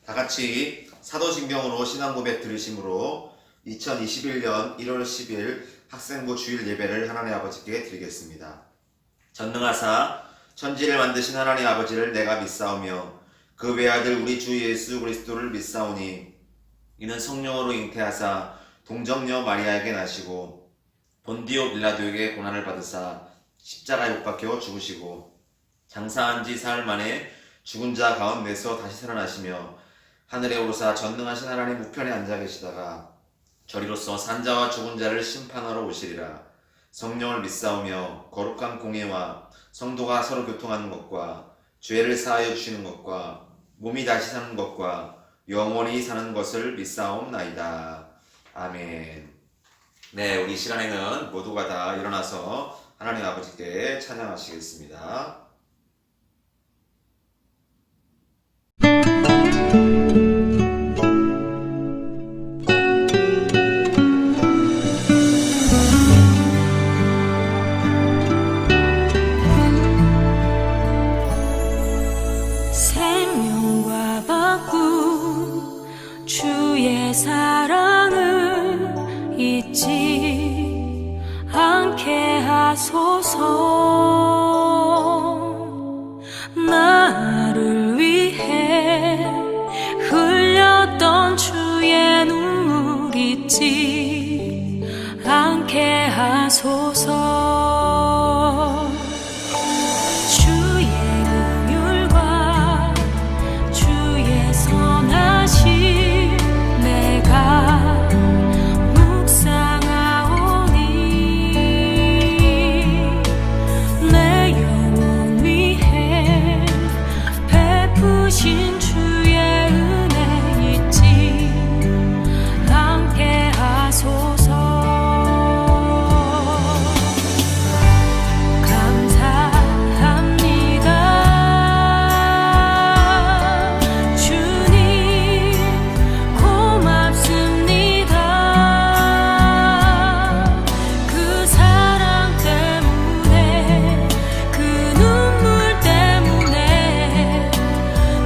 다 같이 사도신경으로 신앙고백 드리심으로 2021년 1월 10일 학생부 주일 예배를 하나님 아버지께 드리겠습니다. 전능하사 천지를 만드신 하나님 아버지를 내가 믿사오며 그 외아들 우리 주 예수 그리스도를 믿사오니 이는 성령으로 잉태하사 동정녀 마리아에게 나시고 본디오 빌라도에게 고난을 받으사 십자가에 못 박혀 죽으시고 장사한 지 사흘 만에 죽은 자 가운데서 다시 살아나시며 하늘에 오르사 전능하신 하나님 우편에 앉아 계시다가 저리로서 산자와 죽은 자를 심판하러 오시리라. 성령을 믿사오며 거룩한 공예와 성도가 서로 교통하는 것과 죄를 사하여 주시는 것과 몸이 다시 사는 것과 영원히 사는 것을 믿사옵나이다. 아멘. 네, 우리 이 시간에는 모두가 다 일어나서 하나님 아버지께 찬양하시겠습니다. 생명과 바꾼 주의 사랑을 잊지 않게 하소서. 나를 위해 흘렸던 주의 눈물 잊지 않게 하소서. 주의 긍휼과 주의 선하심 내가 묵상하오니 내 영혼 위해 베푸신 주의 은혜 잊지 않게 하소서.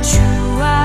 주와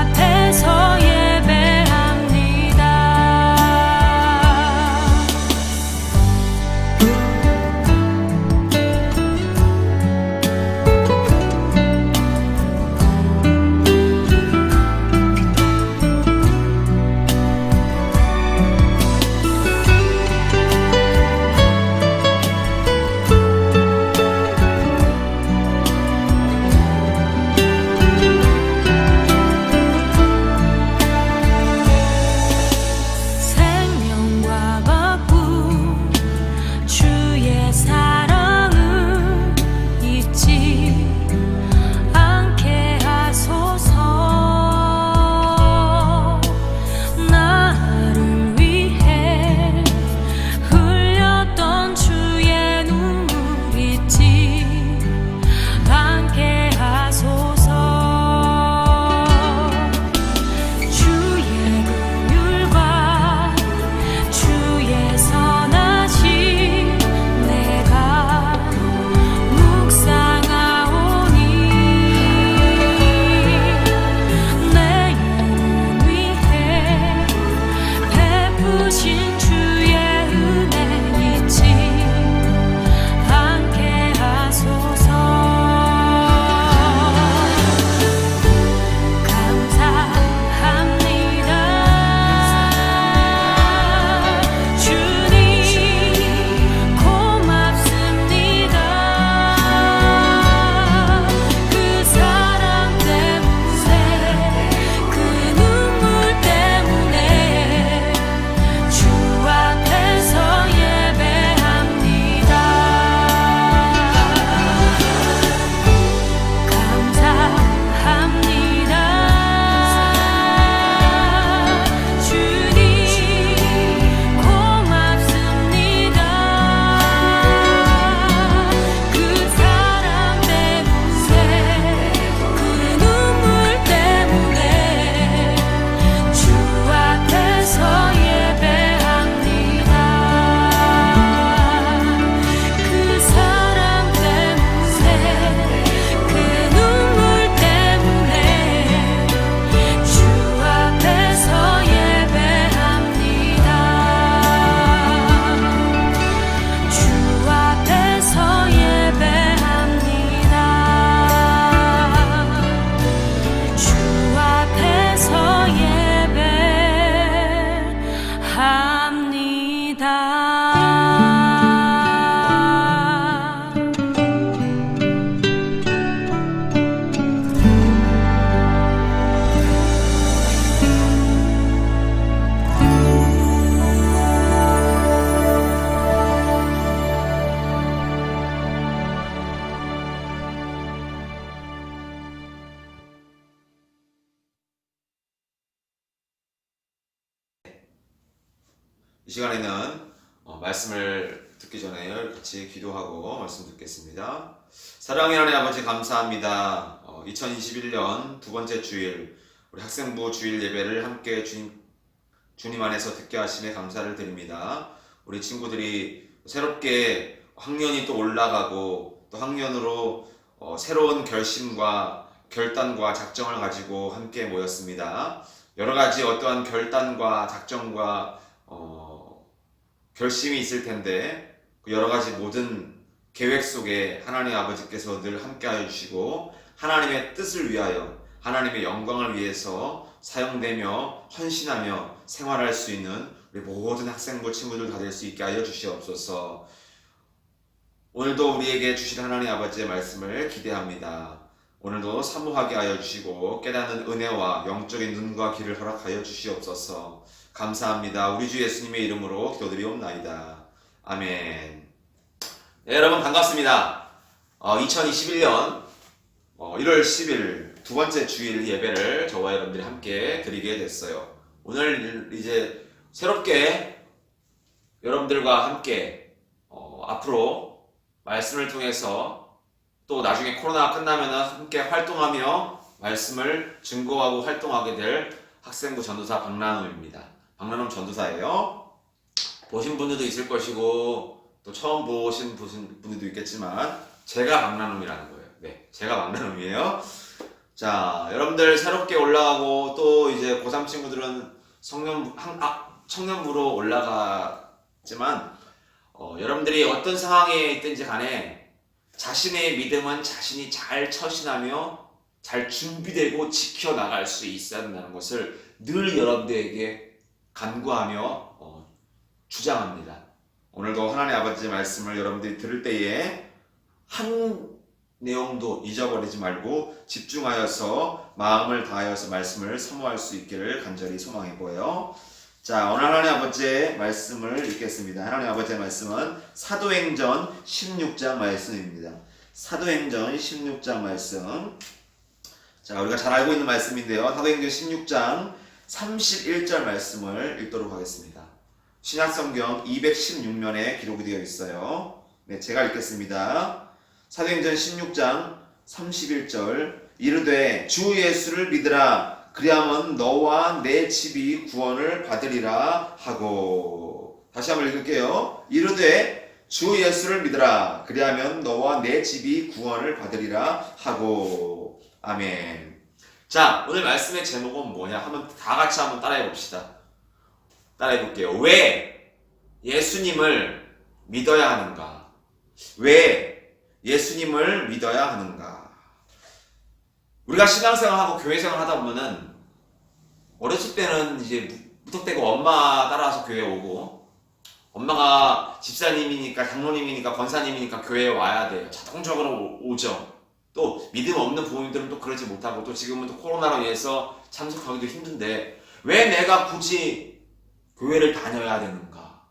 시간에는 말씀을 듣기 전에 같이 기도하고 말씀 듣겠습니다. 사랑의 하나님 아버지 감사합니다. 2021년 두 번째 주일 우리 학생부 주일 예배를 함께 주님 안에서 듣게 하심에 감사를 드립니다. 우리 친구들이 새롭게 학년이 또 올라가고 또 학년으로 새로운 결심과 결단과 작정을 가지고 함께 모였습니다. 여러 가지 어떠한 결단과 작정과 결심이 있을 텐데 그 여러 가지 모든 계획 속에 하나님 아버지께서 늘 함께하여 주시고 하나님의 뜻을 위하여 하나님의 영광을 위해서 사용되며 헌신하며 생활할 수 있는 우리 모든 학생부 친구들 다 될 수 있게 하여 주시옵소서. 오늘도 우리에게 주실 하나님 아버지의 말씀을 기대합니다. 오늘도 사모하게 하여 주시고 깨닫는 은혜와 영적인 눈과 귀를 허락하여 주시옵소서. 감사합니다. 우리 주 예수님의 이름으로 기도드리옵나이다. 아멘. 네, 여러분 반갑습니다. 2021년 1월 10일 두 번째 주일 예배를 저와 여러분들이 함께 드리게 됐어요. 오늘 이제 새롭게 여러분들과 함께 앞으로 말씀을 통해서 또 나중에 코로나가 끝나면 함께 활동하며 말씀을 증거하고 활동하게 될 학생부 전도사 박나눔입니다. 박나눔 전도사예요. 보신 분들도 있을 것이고 또 처음 보신 분들도 있겠지만 제가 박나눔이라는 거예요. 네, 제가 박나눔이에요. 자, 여러분들 새롭게 올라가고 또 이제 고3 친구들은 청년부로 올라가지만 여러분들이 어떤 상황에 있든지 간에 자신의 믿음은 자신이 잘 처신하며 잘 준비되고 지켜나갈 수 있어야 된다는 것을 늘 여러분들에게 간구하며 주장합니다. 오늘도 하나님 아버지의 말씀을 여러분들이 들을 때에 한 내용도 잊어버리지 말고 집중하여서 마음을 다하여서 말씀을 사모할 수 있기를 간절히 소망해 보여요. 자, 오늘 하나님 아버지의 말씀을 읽겠습니다. 하나님 아버지의 말씀은 사도행전 16장 말씀입니다. 사도행전 16장 말씀. 자, 우리가 잘 알고 있는 말씀인데요. 사도행전 16장 31절 말씀을 읽도록 하겠습니다. 신약성경 216면에 기록이 되어 있어요. 네, 제가 읽겠습니다. 사도행전 16장 31절 이르되 주 예수를 믿으라 그리하면 너와 내 집이 구원을 받으리라 하고. 다시 한번 읽을게요. 이르되 주 예수를 믿으라 그리하면 너와 내 집이 구원을 받으리라 하고. 아멘. 자, 오늘 말씀의 제목은 뭐냐 하면 다 같이 한번 따라해 봅시다. 따라해 볼게요. 왜 예수님을 믿어야 하는가? 왜 예수님을 믿어야 하는가? 우리가 신앙생활하고 교회생활 하다 보면은 어렸을 때는 이제 무턱대고 엄마 따라서 교회 오고 엄마가 집사님이니까 장로님이니까 권사님이니까 교회에 와야 돼요. 자동적으로 오죠. 또 믿음 없는 부모님들은 또 그러지 못하고 또 지금은 또 코로나로 인해서 참석하기도 힘든데 왜 내가 굳이 교회를 다녀야 되는가?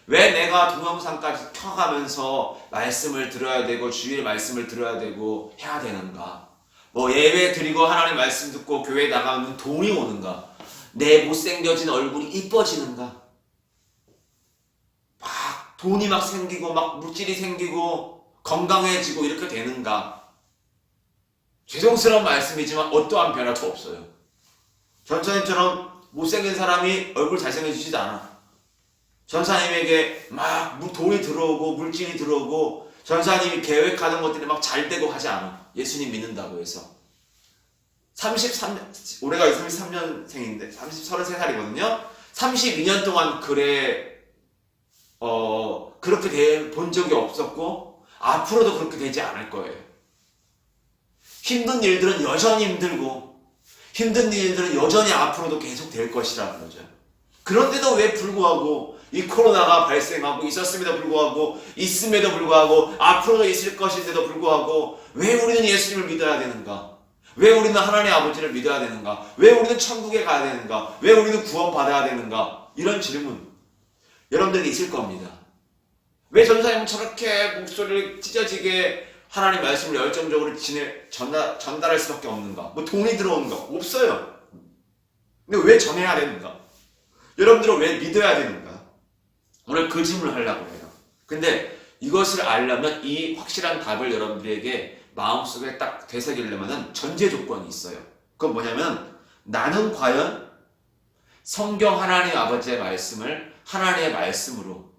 왜 내가 동영상까지 켜가면서 말씀을 들어야 되고 주일 말씀을 들어야 되고 해야 되는가? 뭐 예배 드리고 하나님 말씀 듣고 교회 나가면 돈이 오는가? 내 못생겨진 얼굴이 이뻐지는가? 막 돈이 막 생기고 막 물질이 생기고 건강해지고 이렇게 되는가? 죄송스러운 말씀이지만 어떠한 변화도 없어요. 전사님처럼 못생긴 사람이 얼굴 잘생겨지지도 않아. 전사님에게 막 돈이 들어오고 물질이 들어오고 전사님이 계획하는 것들이 막 잘 되고 하지 않아. 예수님 믿는다고 해서. 올해가 33년생인데 33살이거든요. 32년 동안 그렇게 본 적이 없었고 앞으로도 그렇게 되지 않을 거예요. 힘든 일들은 여전히 힘들고 힘든 일들은 여전히 앞으로도 계속 될 것이라는 거죠. 그런데도 왜 불구하고 이 코로나가 발생하고 있었음에도 불구하고 있음에도 불구하고 앞으로도 있을 것인데도 불구하고 왜 우리는 예수님을 믿어야 되는가? 왜 우리는 하나님 아버지를 믿어야 되는가? 왜 우리는 천국에 가야 되는가? 왜 우리는 구원받아야 되는가? 이런 질문 여러분들이 있을 겁니다. 왜 전사님은 저렇게 목소리를 찢어지게 하나님 말씀을 열정적으로 전달할 수밖에 없는가? 뭐 돈이 들어오는가? 없어요. 근데 왜 전해야 되는가? 여러분들은 왜 믿어야 되는가? 오늘 그 질문을 하려고 해요. 근데 이것을 알려면 이 확실한 답을 여러분들에게 마음속에 딱 되새기려면 전제 조건이 있어요. 그건 뭐냐면 나는 과연 성경 하나님 아버지의 말씀을 하나님의 말씀으로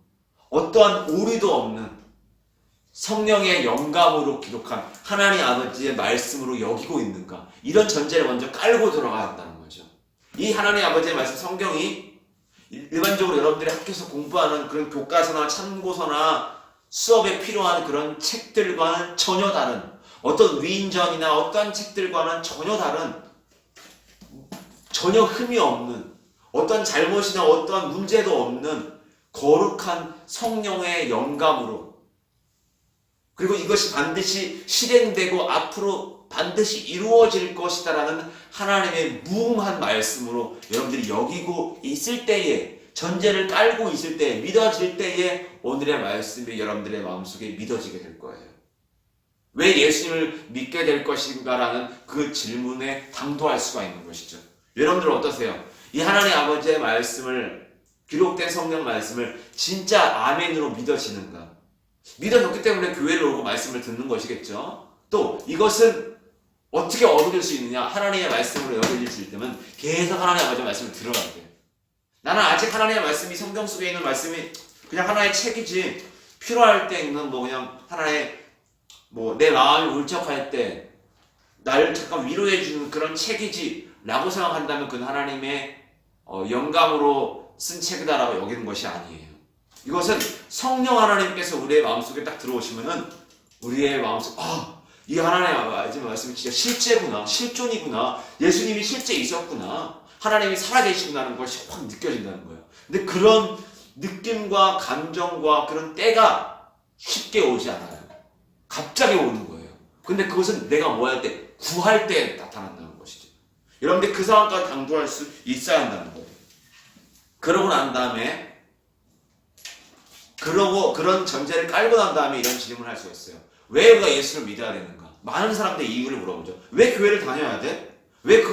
어떠한 오류도 없는 성령의 영감으로 기록한 하나님 아버지의 말씀으로 여기고 있는가, 이런 전제를 먼저 깔고 들어가야 한다는 거죠. 이 하나님 아버지의 말씀 성경이 일반적으로 여러분들이 학교에서 공부하는 그런 교과서나 참고서나 수업에 필요한 그런 책들과는 전혀 다른, 어떤 위인전이나 어떠한 책들과는 전혀 다른, 전혀 흠이 없는, 어떤 잘못이나 어떠한 문제도 없는 거룩한 성령의 영감으로, 그리고 이것이 반드시 실행되고 앞으로 반드시 이루어질 것이다라는 하나님의 무궁한 말씀으로 여러분들이 여기고 있을 때에, 전제를 깔고 있을 때, 믿어질 때에 오늘의 말씀이 여러분들의 마음속에 믿어지게 될 거예요. 왜 예수님을 믿게 될 것인가라는 그 질문에 당도할 수가 있는 것이죠. 여러분들 어떠세요? 이 하나님 아버지의 말씀을, 기록된 성경 말씀을 진짜 아멘으로 믿어지는가? 믿어졌기 때문에 교회를 오고 말씀을 듣는 것이겠죠. 또 이것은 어떻게 얻어질 수 있느냐? 하나님의 말씀으로 여겨질 수 있다면 계속 하나님의 아버지의 말씀을 들어야 돼요. 나는 아직 하나님의 말씀이, 성경 속에 있는 말씀이 그냥 하나의 책이지, 필요할 때 있는 그냥 하나의 내 마음이 울적할 때 나를 잠깐 위로해 주는 그런 책이지 라고 생각한다면 그건 하나님의 영감으로 쓴 책이다라고 여기는 것이 아니에요. 이것은 성령 하나님께서 우리의 마음속에 딱 들어오시면은 우리의 마음속, 이 하나님의 말씀이 진짜 실제구나, 실존이구나, 예수님이 실제 있었구나, 하나님이 살아계시구나는 것이 확 느껴진다는 거예요. 근데 그런 느낌과 감정과 그런 때가 쉽게 오지 않아요. 갑자기 오는 거예요. 근데 그것은 내가 뭐 할 때, 구할 때 나타난다는 것이죠. 여러분들 그 상황까지 당도할 수 있어야 한다는 거예요. 그러고 난 다음에, 그런 전제를 깔고 난 다음에 이런 질문을 할 수가 있어요. 왜 우리가 예수를 믿어야 되는가? 많은 사람들이 이유를 물어보죠. 왜 교회를 다녀야 돼? 왜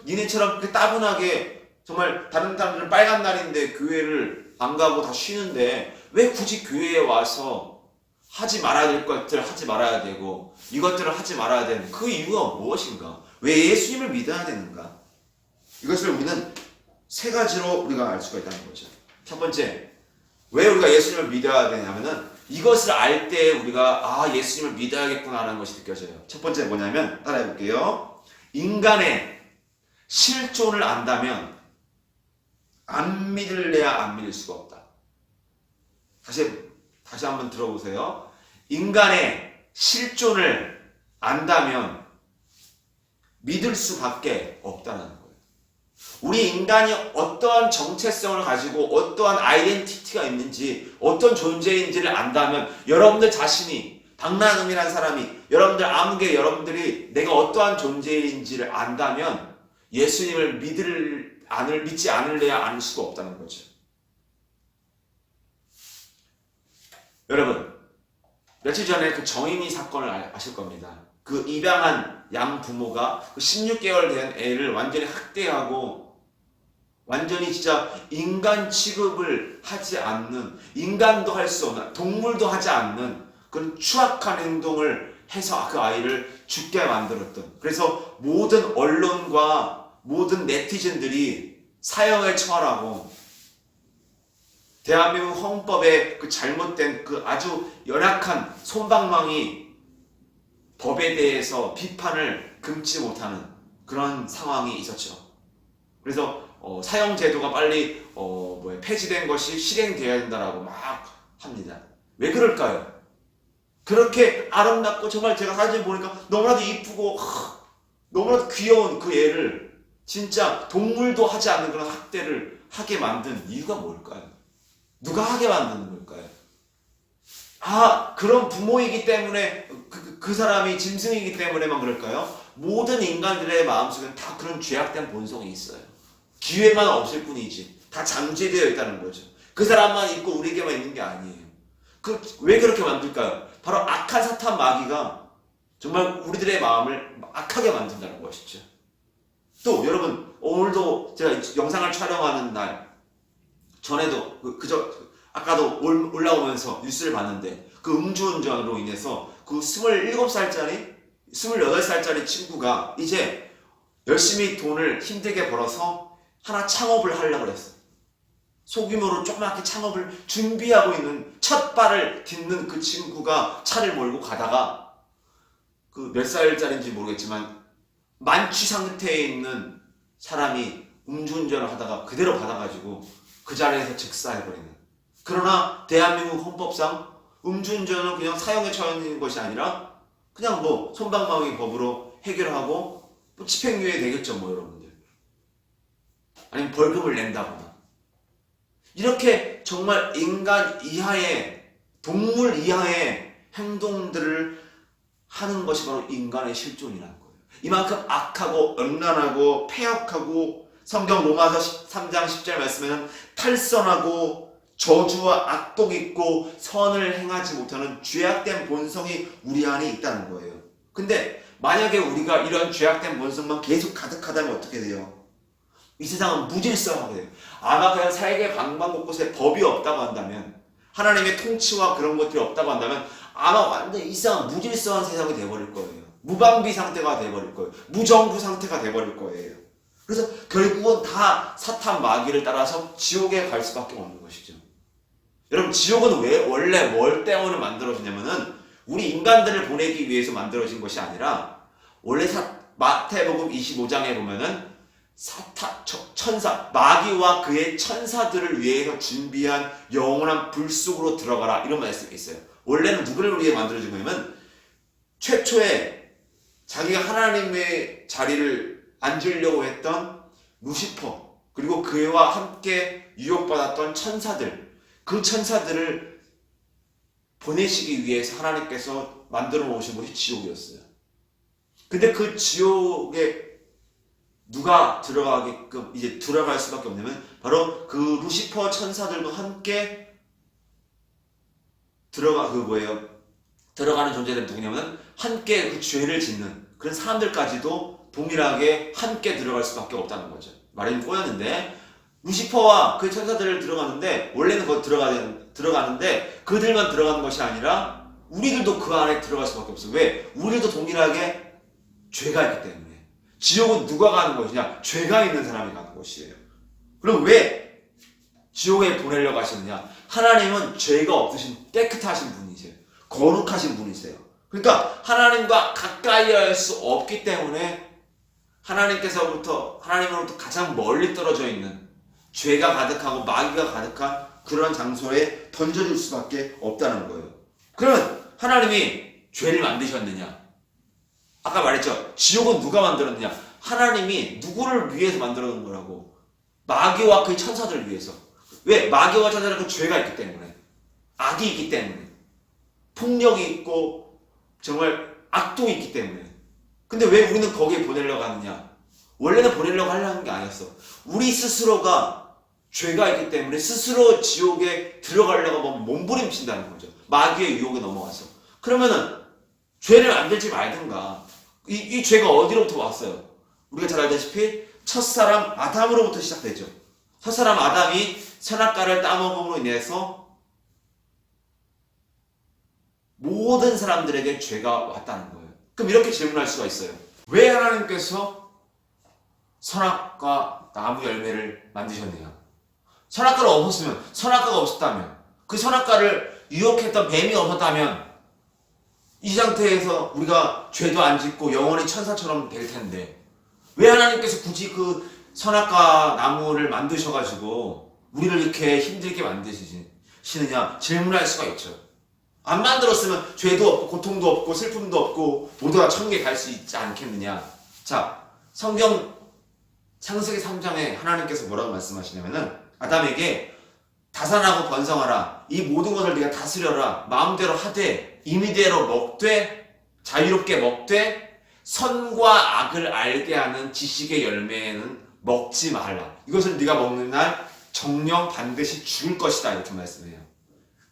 니네처럼 그렇게 따분하게, 정말 다른 사람들은 빨간 날인데 교회를 안 가고 다 쉬는데 왜 굳이 교회에 와서 하지 말아야 될 것들을 하지 말아야 되고 이것들을 하지 말아야 되는 그 이유가 무엇인가? 왜 예수님을 믿어야 되는가? 이것을 우리는 세 가지로 우리가 알 수가 있다는 거죠. 첫 번째, 왜 우리가 예수님을 믿어야 되냐면은 이것을 알 때 우리가 예수님을 믿어야겠구나 하는 것이 느껴져요. 첫 번째 뭐냐면, 따라해 볼게요. 인간의 실존을 안다면 안 믿을래야 안 믿을 수가 없다. 다시 한번 들어보세요. 인간의 실존을 안다면 믿을 수밖에 없다는 거예요. 우리 인간이 어떠한 정체성을 가지고 어떠한 아이덴티티가 있는지, 어떤 존재인지를 안다면, 여러분들 자신이, 박나눔이라는 사람이, 여러분들이 내가 어떠한 존재인지를 안다면 예수님을 믿지 않을래야 안 수가 없다는 거죠. 여러분, 며칠 전에 그 정인이 사건을 아실 겁니다. 그 입양한 양 부모가 그 16개월 된 애를 완전히 학대하고 완전히 진짜 인간 취급을 하지 않는, 인간도 할 수 없는, 동물도 하지 않는 그런 추악한 행동을 해서 그 아이를 죽게 만들었던, 그래서 모든 언론과 모든 네티즌들이 사형을 처하라고, 대한민국 헌법의 그 잘못된 그 아주 연약한 솜방망이 법에 대해서 비판을 금치 못하는 그런 상황이 있었죠. 그래서 사형 제도가 빨리 폐지된 것이 실행되어야 된다라고 막 합니다. 왜 그럴까요? 그렇게 아름답고 정말 제가 사진 보니까 너무나도 이쁘고 너무나도 귀여운 그 애를 진짜 동물도 하지 않는 그런 학대를 하게 만든 이유가 뭘까요? 누가 하게 만드는 걸까요? 그런 부모이기 때문에, 그 사람이 짐승이기 때문에만 그럴까요? 모든 인간들의 마음속에는 다 그런 죄악된 본성이 있어요. 기회만 없을 뿐이지 다 잠재되어 있다는 거죠. 그 사람만 있고 우리에게만 있는 게 아니에요. 왜 그렇게 만들까요? 바로 악한 사탄 마귀가 정말 우리들의 마음을 악하게 만든다는 것이죠. 또 여러분, 오늘도 제가 영상을 촬영하는 날 전에도 아까도 올라오면서 뉴스를 봤는데 그 음주운전으로 인해서 그 27살짜리, 28살짜리 친구가 이제 열심히 돈을 힘들게 벌어서 하나 창업을 하려고 했어. 소규모로 조그맣게 창업을 준비하고 있는 첫 발을 딛는 그 친구가 차를 몰고 가다가 그 몇 살짜리인지 모르겠지만 만취 상태에 있는 사람이 음주운전을 하다가 그대로 받아가지고 그 자리에서 즉사해버리는. 그러나 대한민국 헌법상 음주운전은 그냥 사형에 처하는 것이 아니라 그냥 뭐 솜방망이 법으로 해결하고 뭐 집행유예 되겠죠, 뭐 여러분들. 아니면 벌금을 낸다거나. 이렇게 정말 인간 이하의, 동물 이하의 행동들을 하는 것이 바로 인간의 실존이라는 거예요. 이만큼 악하고 음란하고 폐역하고 성경 로마서 3장 10절 말씀에는 탈선하고 저주와 악독 있고 선을 행하지 못하는 죄악된 본성이 우리 안에 있다는 거예요. 근데 만약에 우리가 이런 죄악된 본성만 계속 가득하다면 어떻게 돼요? 이 세상은 무질서하게 돼요. 아마 그냥 세계 방방곳곳에 법이 없다고 한다면, 하나님의 통치와 그런 것들이 없다고 한다면 아마 완전 이 세상은 무질서한 세상이 돼버릴 거예요. 무방비 상태가 돼버릴 거예요. 무정부 상태가 돼버릴 거예요. 그래서 결국은 다 사탄 마귀를 따라서 지옥에 갈 수밖에 없는 것이죠. 여러분, 지옥은 왜 원래 뭘 때문에 만들어지냐면은 우리 인간들을 보내기 위해서 만들어진 것이 아니라, 원래 마태복음 25장에 보면은 천사, 마귀와 그의 천사들을 위해서 준비한 영원한 불 속으로 들어가라, 이런 말씀이 있어요. 원래는 누구를 위해 만들어진 거냐면 최초에 자기가 하나님의 자리를 앉으려고 했던 루시퍼, 그리고 그와 함께 유혹받았던 천사들, 그 천사들을 보내시기 위해서 하나님께서 만들어 놓으신 것이 지옥이었어요. 근데 그 지옥에 누가 들어가게끔 이제 들어갈 수밖에 없냐면 바로 그 루시퍼 천사들과 함께 들어가는 존재들은 누구냐면 함께 그 죄를 짓는 그런 사람들까지도 동일하게 함께 들어갈 수밖에 없다는 거죠. 말이 꼬였는데, 루시퍼와 그 천사들을 들어가는데, 원래는 거기 들어가는데 그들만 들어가는 것이 아니라 우리들도 그 안에 들어갈 수밖에 없어요. 왜? 우리도 동일하게 죄가 있기 때문에. 지옥은 누가 가는 것이냐? 죄가 있는 사람이 가는 것이에요. 그럼 왜 지옥에 보내려고 하시느냐? 하나님은 죄가 없으신 깨끗하신 분이세요. 거룩하신 분이세요. 그러니까 하나님과 가까이 할 수 없기 때문에 하나님으로부터 가장 멀리 떨어져 있는, 죄가 가득하고 마귀가 가득한 그런 장소에 던져줄 수밖에 없다는 거예요. 그러면 하나님이 죄를 만드셨느냐? 아까 말했죠. 지옥은 누가 만들었느냐? 하나님이 누구를 위해서 만들어 놓은 거라고? 마귀와 그 천사들을 위해서. 왜? 마귀와 천사들은 그 죄가 있기 때문에, 악이 있기 때문에, 폭력이 있고 정말 악도 있기 때문에. 근데 왜 우리는 거기에 보내려고 하느냐? 원래는 보내려고 하려는 게 아니었어. 우리 스스로가 죄가 있기 때문에 스스로 지옥에 들어가려고 하면 몸부림친다는 거죠. 마귀의 유혹에 넘어가서. 그러면은 죄를 만들지 말든가. 이 죄가 어디로부터 왔어요? 우리가 잘 알다시피 첫사람 아담으로부터 시작되죠. 첫사람 아담이 선악과를 따먹음으로 인해서 모든 사람들에게 죄가 왔다는 거예요. 그럼 이렇게 질문할 수가 있어요. 왜 하나님께서 선악과 나무 열매를 만드셨느냐? 선악과가 없었다면, 그 선악과를 유혹했던 뱀이 없었다면 이 상태에서 우리가 죄도 안 짓고 영원히 천사처럼 될 텐데, 왜 하나님께서 굳이 그 선악과 나무를 만드셔가지고 우리를 이렇게 힘들게 만드시느냐 질문할 수가 있죠. 안 만들었으면 죄도 없고 고통도 없고 슬픔도 없고 모두가 천국에 갈 수 있지 않겠느냐. 자, 성경 창세기 3장에 하나님께서 뭐라고 말씀하시냐면은 아담에게 다산하고 번성하라, 이 모든 것을 네가 다스려라, 마음대로 하되 임의대로 먹되 자유롭게 먹되 선과 악을 알게 하는 지식의 열매는 먹지 말라. 이것을 네가 먹는 날 정령 반드시 죽을 것이다, 이렇게 말씀해요.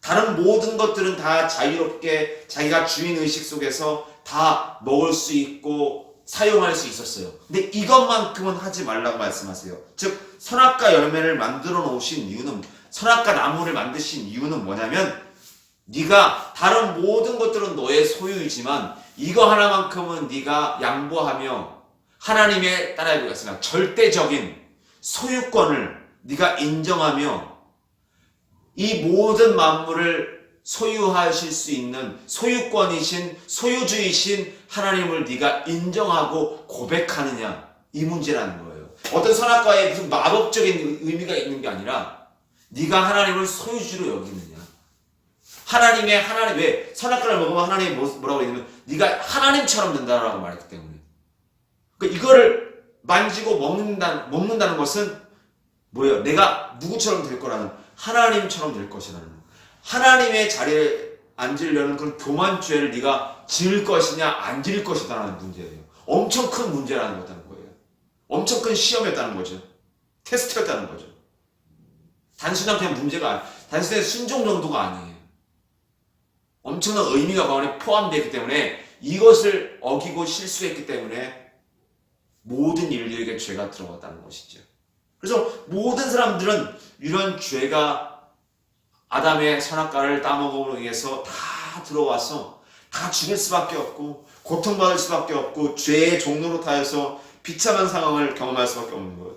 다른 모든 것들은 다 자유롭게 자기가 주인의식 속에서 다 먹을 수 있고 사용할 수 있었어요. 근데 이것만큼은 하지 말라고 말씀하세요. 즉 선악과 열매를 만들어 놓으신 이유는 선악과 나무를 만드신 이유는 뭐냐면 네가 다른 모든 것들은 너의 소유이지만 이거 하나만큼은 네가 양보하며 하나님의 따라해보겠습니다. 절대적인 소유권을 네가 인정하며 이 모든 만물을 소유하실 수 있는 소유권이신 소유주이신 하나님을 네가 인정하고 고백하느냐, 이 문제라는 거예요. 어떤 선악과에 무슨 마법적인 의미가 있는 게 아니라 네가 하나님을 소유주로 여기느냐. 하나님 왜 선악과를 먹으면 하나님이 뭐라고 했냐면 네가 하나님처럼 된다라고 말했기 때문에. 그러니까 이거를 만지고 먹는다는 것은 뭐예요? 내가 누구처럼 될 거라는, 하나님처럼 될 것이라는, 하나님의 자리에 앉으려는 그런 교만죄를 네가 지을 것이냐 안 지을 것이다라는 문제예요. 엄청 큰 문제라는 거다는 거예요. 엄청 큰 시험이었다는 거죠. 테스트였다는 거죠. 단순한 그냥 문제가, 단순한 순종 정도가 아니에요. 엄청난 의미가 그 안에 포함되어 있기 때문에 이것을 어기고 실수했기 때문에 모든 인류에게 죄가 들어갔다는 것이죠. 그래서 모든 사람들은 이런 죄가 아담의 선악과를 따먹음으로 인해서 다 들어와서 다 죽일 수밖에 없고 고통받을 수밖에 없고 죄의 종로로 타여서 비참한 상황을 경험할 수밖에 없는 거예요.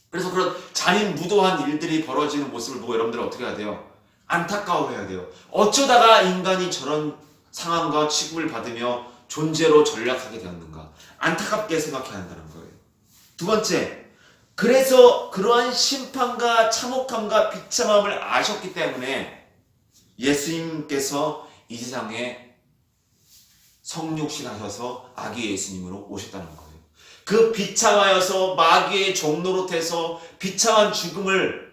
그래서 그런 잔인무도한 일들이 벌어지는 모습을 보고 여러분들은 어떻게 해야 돼요? 안타까워해야 돼요. 어쩌다가 인간이 저런 상황과 취급을 받으며 존재로 전락하게 되었는가? 안타깝게 생각해야 한다는 거예요. 두 번째, 그래서 그러한 심판과 참혹함과 비참함을 아셨기 때문에 예수님께서 이 세상에 성육신하셔서 아기 예수님으로 오셨다는 거예요. 그 비참하여서 마귀의 종노릇해서 비참한 죽음을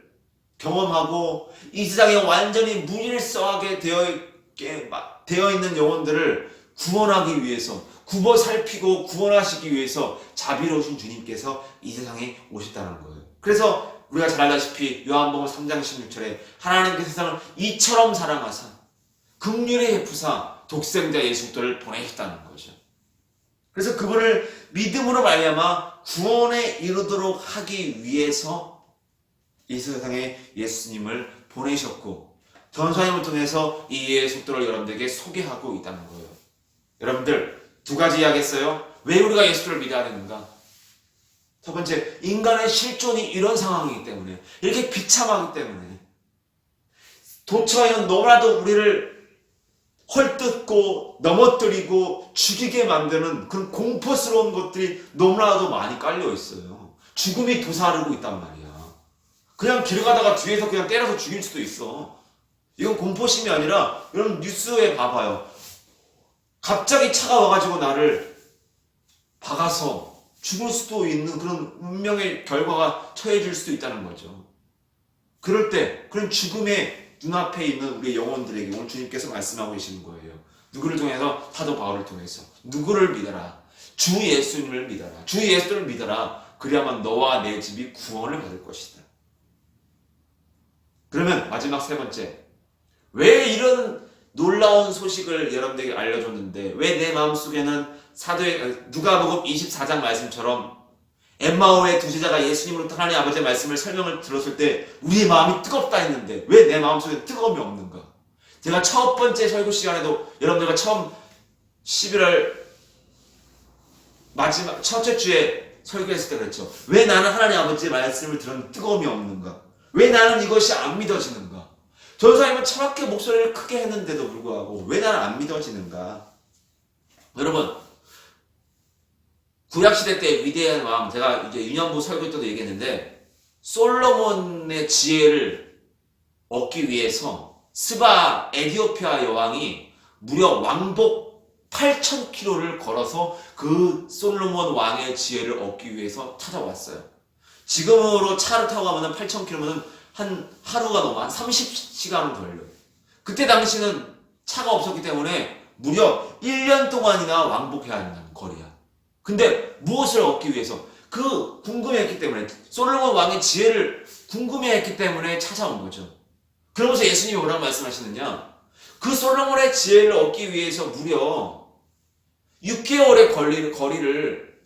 경험하고 이 세상에 완전히 무질서하게 되어 있는 영혼들을 구원하기 위해서, 굽어 살피고 구원하시기 위해서 자비로우신 주님께서 이 세상에 오셨다는 거예요. 그래서 우리가 잘 알다시피 요한복음 3장 16절에 하나님께서 세상을 이처럼 사랑하사 긍휼히 베푸사 독생자 예수 그리스도를 보내셨다는 거죠. 그래서 그분을 믿음으로 말미암아 구원에 이르도록 하기 위해서 이 세상에 예수님을 보내셨고 전사님을 통해서 이 예수 그리스도를 여러분들에게 소개하고 있다는 거예요. 여러분들 두 가지 이야기했어요. 왜 우리가 예수를 믿어야 되는가? 첫 번째, 인간의 실존이 이런 상황이기 때문에, 이렇게 비참하기 때문에, 도처에는 너무나도 우리를 헐뜯고 넘어뜨리고 죽이게 만드는 그런 공포스러운 것들이 너무나도 많이 깔려 있어요. 죽음이 도사르고 있단 말이야. 그냥 길 가다가 뒤에서 그냥 때려서 죽일 수도 있어. 이건 공포심이 아니라 여러분 뉴스에 봐봐요. 갑자기 차가 와가지고 나를 박아서 죽을 수도 있는 그런 운명의 결과가 처해질 수도 있다는 거죠. 그럴 때 그런 죽음의 눈앞에 있는 우리 영혼들에게 오늘 주님께서 말씀하고 계시는 거예요. 누구를 통해서? 사도 바울을 통해서. 누구를 믿어라? 주 예수님을 믿어라. 주 예수를 믿어라. 그래야만 너와 내 집이 구원을 받을 것이다. 그러면 마지막 세 번째, 왜 이런 놀라운 소식을 여러분들에게 알려줬는데 왜 내 마음속에는 누가복음 24장 말씀처럼 엠마오의 두 제자가 예수님으로부터 하나님 아버지의 말씀을 설명을 들었을 때 우리의 마음이 뜨겁다 했는데 왜 내 마음속에 뜨거움이 없는가? 제가 첫 번째 설교 시간에도 여러분들과 처음 11월 마지막 첫째 주에 설교했을 때 그랬죠. 왜 나는 하나님 아버지의 말씀을 들은 뜨거움이 없는가? 왜 나는 이것이 안 믿어지는가? 전사님은 저렇게 목소리를 크게 했는데도 불구하고 왜 나는 안 믿어지는가? 여러분, 구약시대 때 위대한 왕, 제가 이제 유년부 설교 때도 얘기했는데, 솔로몬의 지혜를 얻기 위해서 스바 에디오피아 여왕이 무려 왕복 8,000km를 걸어서 그 솔로몬 왕의 지혜를 얻기 위해서 찾아왔어요. 지금으로 차를 타고 가면 8,000km면 한 하루가 넘어 한 30시간은 걸려요. 그때 당시는 차가 없었기 때문에 무려 1년 동안이나 왕복해야 한다는 거리야. 근데 무엇을 얻기 위해서? 그 궁금해했기 때문에, 솔로몬 왕의 지혜를 궁금해했기 때문에 찾아온 거죠. 그러면서 예수님이 뭐라고 말씀하시느냐? 그 솔로몬의 지혜를 얻기 위해서 무려 6개월의 거리를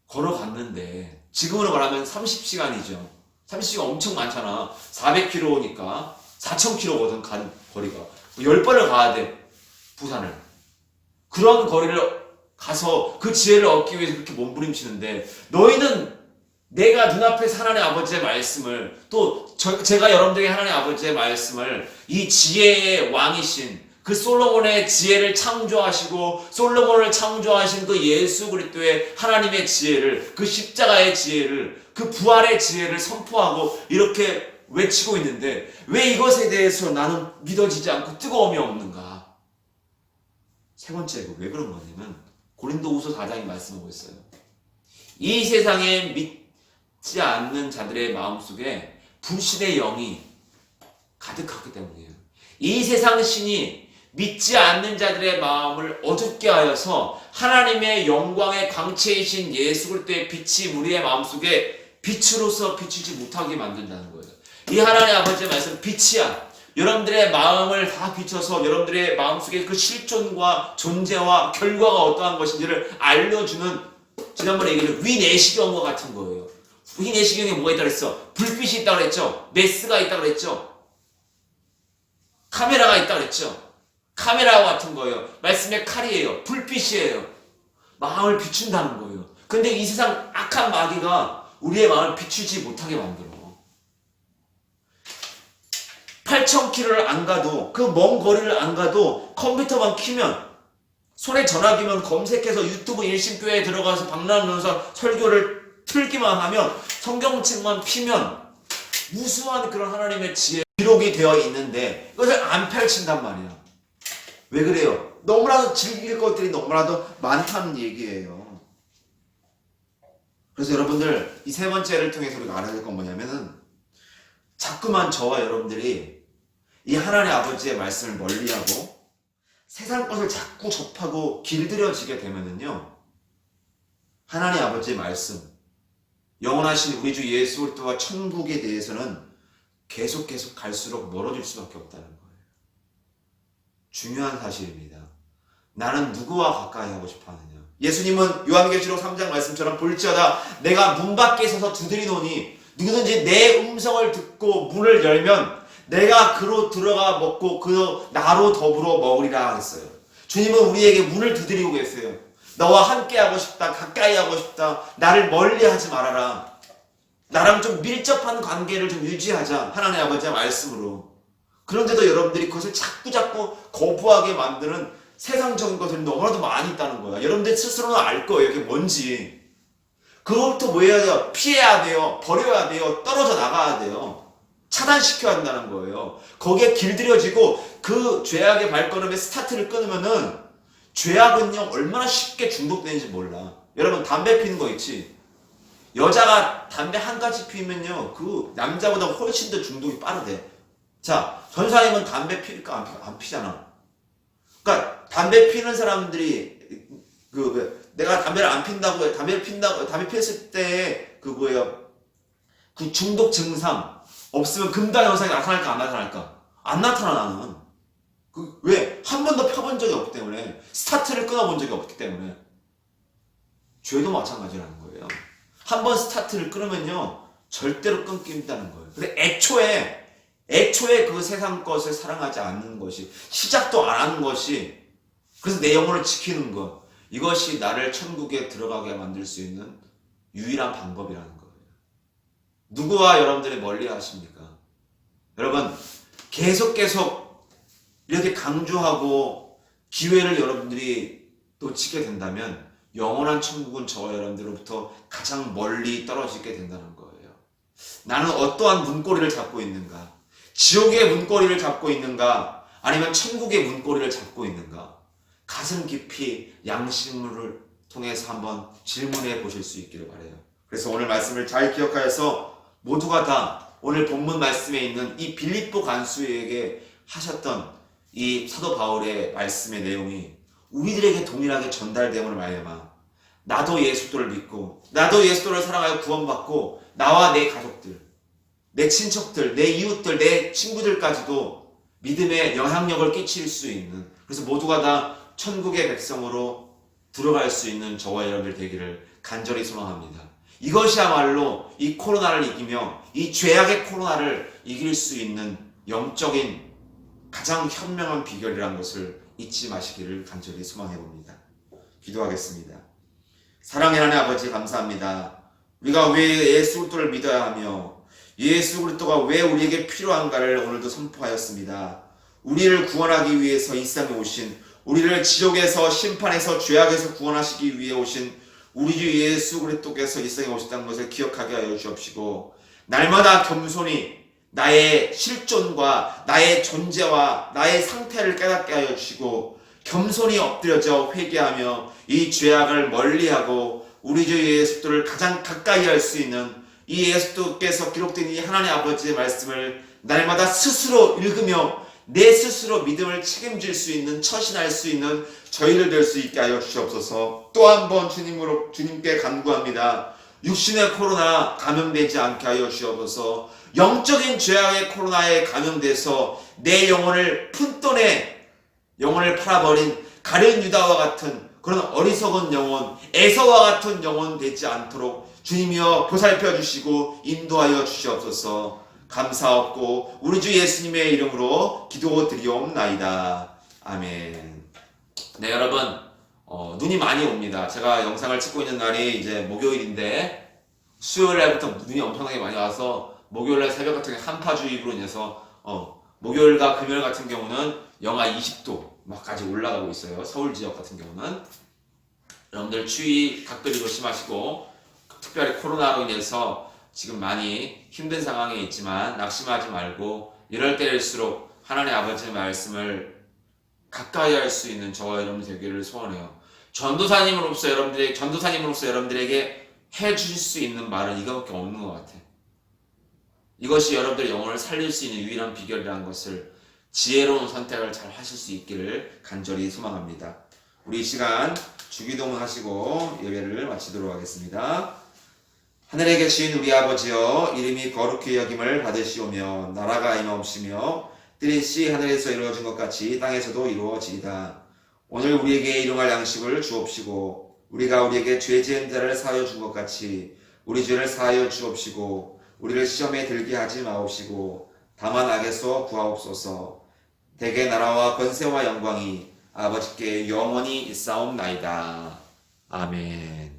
걸어갔는데, 지금으로 말하면 30시간이죠. 30시간 엄청 많잖아. 400km니까 4000km거든, 간 거리가. 10번을 가야 돼, 부산을. 그런 거리를 가서 그 지혜를 얻기 위해서 그렇게 몸부림치는데, 너희는 내가 눈앞에서 하나님 아버지의 말씀을, 또 제가 여러분들에게 하나님 아버지의 말씀을, 이 지혜의 왕이신 그 솔로몬의 지혜를 창조하시고 솔로몬을 창조하신 그 예수 그리스도의 하나님의 지혜를, 그 십자가의 지혜를, 그 부활의 지혜를 선포하고 이렇게 외치고 있는데, 왜 이것에 대해서 나는 믿어지지 않고 뜨거움이 없는가? 세 번째고, 왜 그런 거냐면 고린도후서 4장이 말씀하고 있어요. 이 세상에 믿지 않는 자들의 마음속에 불신의 영이 가득하기 때문이에요. 이 세상 신이 믿지 않는 자들의 마음을 어둡게 하여서 하나님의 영광의 광채이신 예수 그리스도의 빛이 우리의 마음속에 빛으로서 비추지 못하게 만든다는 거예요. 이 하나님 아버지의 말씀은 빛이야. 여러분들의 마음을 다 비춰서 여러분들의 마음속에 그 실존과 존재와 결과가 어떠한 것인지를 알려주는, 지난번에 얘기했던 위내시경과 같은 거예요. 위내시경에 뭐가 있다고 그랬어? 불빛이 있다고 그랬죠? 메스가 있다고 그랬죠? 카메라가 있다고 그랬죠? 카메라와 같은 거예요. 말씀의 칼이에요. 불빛이에요. 마음을 비춘다는 거예요. 근데 이 세상 악한 마귀가 우리의 마음을 비추지 못하게 만들어. 8,000km를 안 가도, 그 먼 거리를 안 가도 컴퓨터만 키면, 손에 전화기만 검색해서 유튜브 일신교회에 들어가서 박람론사 설교를 틀기만 하면, 성경책만 피면 무수한 그런 하나님의 지혜 기록이 되어 있는데 그것을 안 펼친단 말이야. 왜 그래요? 너무나도 즐길 것들이 너무나도 많다는 얘기예요. 그래서 여러분들, 이 세 번째를 통해서 우리가 알아야 될 건 뭐냐면은, 자꾸만 저와 여러분들이 이 하나님 아버지의 말씀을 멀리하고 세상 것을 자꾸 접하고 길들여지게 되면은요, 하나님 아버지의 말씀, 영원하신 우리 주 예수 그리스도와 천국에 대해서는 계속 갈수록 멀어질 수밖에 없다는 거예요. 중요한 사실입니다. 나는 누구와 가까이 하고 싶어 하느냐? 예수님은 요한계시록 3장 말씀처럼 볼지어다 내가 문 밖에 서서 두드리노니 누구든지 내 음성을 듣고 문을 열면 내가 그로 들어가 먹고 그 나로 더불어 먹으리라 했어요. 주님은 우리에게 문을 두드리고 계세요. 너와 함께 하고 싶다, 가까이 하고 싶다, 나를 멀리 하지 말아라. 나랑 좀 밀접한 관계를 좀 유지하자, 하나님 아버지의 말씀으로. 그런데도 여러분들이 그것을 자꾸 거부하게 만드는 세상적인 것들이 너무나도 많이 있다는 거야. 여러분들 스스로는 알 거예요. 이게 뭔지. 그것부터 뭐 해야 돼요? 피해야 돼요. 버려야 돼요. 떨어져 나가야 돼요. 차단시켜야 한다는 거예요. 거기에 길들여지고 그 죄악의 발걸음에 스타트를 끊으면은 죄악은요, 얼마나 쉽게 중독되는지 몰라. 여러분, 담배 피는 거 있지? 여자가 담배 한 가지 피우면요, 그 남자보다 훨씬 더 중독이 빠르대. 자, 전사님은 담배 필까? 안 피잖아. 그러니까 담배 피는 사람들이 내가 담배를 안 핀다고 해. 담배 피웠을 때 그 중독 증상 없으면 금단 현상이 나타날까 안 나타날까? 안 나타나. 나는. 왜? 한 번도 펴본 적이 없기 때문에, 스타트를 끊어본 적이 없기 때문에. 죄도 마찬가지라는 거예요. 한 번 스타트를 끊으면요, 절대로 끊기 힘들다는 거예요. 근데 애초에 그 세상 것을 사랑하지 않는 것이, 시작도 안 하는 것이, 그래서 내 영혼을 지키는 것, 이것이 나를 천국에 들어가게 만들 수 있는 유일한 방법이라는 거예요. 누구와 여러분들이 멀리 하십니까? 여러분, 계속 이렇게 강조하고 기회를 여러분들이 놓치게 된다면 영원한 천국은 저와 여러분들로부터 가장 멀리 떨어지게 된다는 거예요. 나는 어떠한 문고리를 잡고 있는가? 지옥의 문고리를 잡고 있는가? 아니면 천국의 문고리를 잡고 있는가? 가슴 깊이 양심을 통해서 한번 질문해 보실 수 있기를 바라요. 그래서 오늘 말씀을 잘 기억하여서 모두가 다 오늘 본문 말씀에 있는 이 빌립보 간수에게 하셨던 이 사도 바울의 말씀의 내용이 우리들에게 동일하게 전달됨을 말미암아 나도 예수도를 믿고 나도 예수도를 사랑하여 구원받고 나와 내 가족들, 내 친척들, 내 이웃들, 내 친구들까지도 믿음의 영향력을 끼칠 수 있는, 그래서 모두가 다 천국의 백성으로 들어갈 수 있는 저와 여러분들 되기를 간절히 소망합니다. 이것이야말로 이 코로나를 이기며 이 죄악의 코로나를 이길 수 있는 영적인 가장 현명한 비결이라는 것을 잊지 마시기를 간절히 소망해 봅니다. 기도하겠습니다. 사랑의 하나님 아버지 감사합니다. 우리가 왜 예수 그리스도를 믿어야 하며 예수 그리스도가 왜 우리에게 필요한가를 오늘도 선포하였습니다. 우리를 구원하기 위해서 이 세상에 오신, 우리를 지옥에서 심판에서 죄악에서 구원하시기 위해 오신 우리 주 예수 그리스도께서 이 세상에 오셨다는 것을 기억하게 하여 주옵시고, 날마다 겸손히 나의 실존과 나의 존재와 나의 상태를 깨닫게 하여 주시고, 겸손히 엎드려져 회개하며 이 죄악을 멀리하고 우리 주 예수 그리스도를 가장 가까이 할 수 있는 이 예수 그리스도께서 기록된 이 하나님 아버지의 말씀을 날마다 스스로 읽으며 내 스스로 믿음을 책임질 수 있는, 처신할 수 있는 저희를 될 수 있게 하여 주시옵소서. 또 한 번 주님께 간구합니다. 육신의 코로나 감염되지 않게 하여 주시옵소서. 영적인 죄악의 코로나에 감염돼서 내 영혼을 푼돈에 영혼을 팔아버린 가룟 유다와 같은 그런 어리석은 영혼, 에서와 같은 영혼 되지 않도록 주님이여 보살펴 주시고 인도하여 주시옵소서. 감사없고 우리 주 예수님의 이름으로 기도드리옵나이다. 아멘. 네, 여러분, 눈이 많이 옵니다. 제가 영상을 찍고 있는 날이 이제 목요일인데 수요일 날부터 눈이 엄청나게 많이 와서 목요일 날 새벽 같은 경우에 한파주의보로 인해서 목요일과 금요일 같은 경우는 영하 20도 막까지 올라가고 있어요. 서울 지역 같은 경우는. 여러분들 추위 각별히 조심하시고, 특별히 코로나로 인해서 지금 많이 힘든 상황에 있지만 낙심하지 말고 이럴 때일수록 하나님 아버지의 말씀을 가까이 할 수 있는 저와 여러분 되기를 소원해요. 전도사님으로서 여러분들에게 해주실 수 있는 말은 이거밖에 없는 것 같아요. 이것이 여러분들의 영혼을 살릴 수 있는 유일한 비결이라는 것을, 지혜로운 선택을 잘 하실 수 있기를 간절히 소망합니다. 우리 이 시간 주기도문 하시고 예배를 마치도록 하겠습니다. 하늘에 계신 우리 아버지여, 이름이 거룩히 여김을 받으시오며 나라가 임하옵시며 뜻이 하늘에서 이루어진 것 같이 땅에서도 이루어지이다. 오늘 우리에게 일용할 양식을 주옵시고, 우리가 우리에게 죄 지은 자를 사하여 준 것 같이 우리 죄를 사하여 주옵시고, 우리를 시험에 들게 하지 마옵시고 다만 악에서 구하옵소서. 대개 나라와 권세와 영광이 아버지께 영원히 있사옵나이다. 아멘.